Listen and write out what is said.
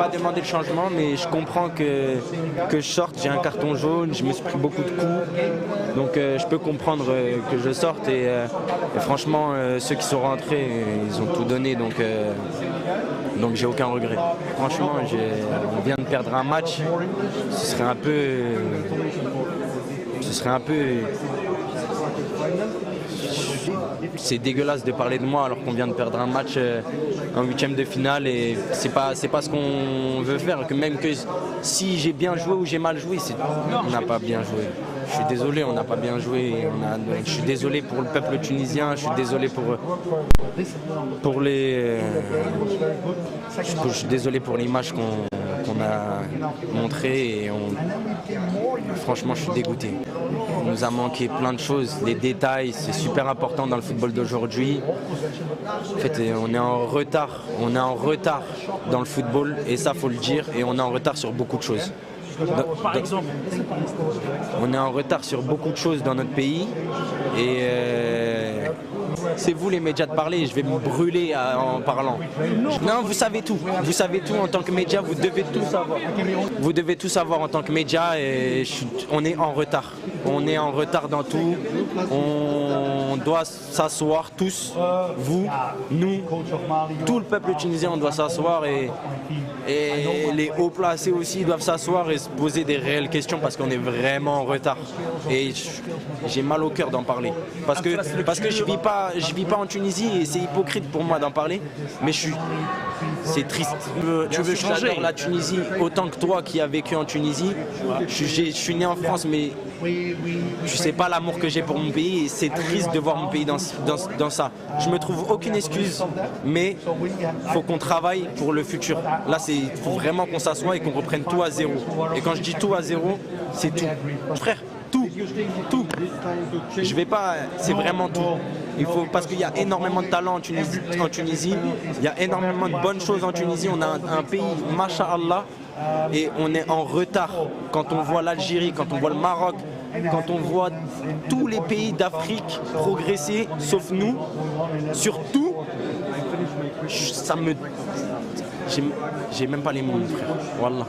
pas demandé le changement, mais je comprends que je sorte. J'ai un carton jaune, je me suis pris beaucoup de coups. Donc je peux comprendre que je sorte. Et franchement, ceux qui sont rentrés, ils ont tout donné. Donc j'ai aucun regret. Franchement, on vient de perdre un match. Ce serait un peu... C'est dégueulasse de parler de moi alors qu'on vient de perdre un match en huitième de finale et c'est pas ce qu'on veut faire. Que même que si j'ai bien joué ou j'ai mal joué, on n'a pas bien joué. Je suis désolé, on n'a pas bien joué. Je suis désolé pour le peuple tunisien, je suis désolé je suis désolé pour l'image qu'on a montrée et franchement je suis dégoûté. Il nous a manqué plein de choses, les détails, c'est super important dans le football d'aujourd'hui. En fait, on est en retard dans le football et ça faut le dire et on est en retard sur beaucoup de choses. Par exemple, on est en retard sur beaucoup de choses dans notre pays et c'est vous les médias de parler et je vais me brûler en parlant. Non, vous savez tout en tant que média, vous devez tout savoir. Vous devez tout savoir en tant que média et on est en retard. On est en retard dans tout. On doit s'asseoir tous, vous, nous, tout le peuple tunisien, on doit s'asseoir et les hauts placés aussi doivent s'asseoir et se poser des réelles questions parce qu'on est vraiment en retard. Et j'ai mal au cœur d'en parler. Parce que je vis pas en Tunisie et c'est hypocrite pour moi d'en parler, mais c'est triste. Tu veux changer? J'adore la Tunisie autant que toi qui as vécu en Tunisie. Je suis né en France, mais tu sais pas l'amour que j'ai pour mon pays et c'est triste de voir mon pays dans ça. Je me trouve aucune excuse, mais il faut qu'on travaille pour le futur. Là, il faut vraiment qu'on s'assoie et qu'on reprenne tout à zéro. Et quand je dis tout à zéro, c'est tout. Frère, tout. Je vais pas, c'est vraiment tout. Parce qu'il y a énormément de talent en Tunisie, il y a énormément de bonnes choses en Tunisie. On a un pays, masha'Allah, et on est en retard. Quand on voit l'Algérie, quand on voit le Maroc, quand on voit tous les pays d'Afrique progresser, sauf nous, surtout, j'ai même pas les mots, frère. Wallah.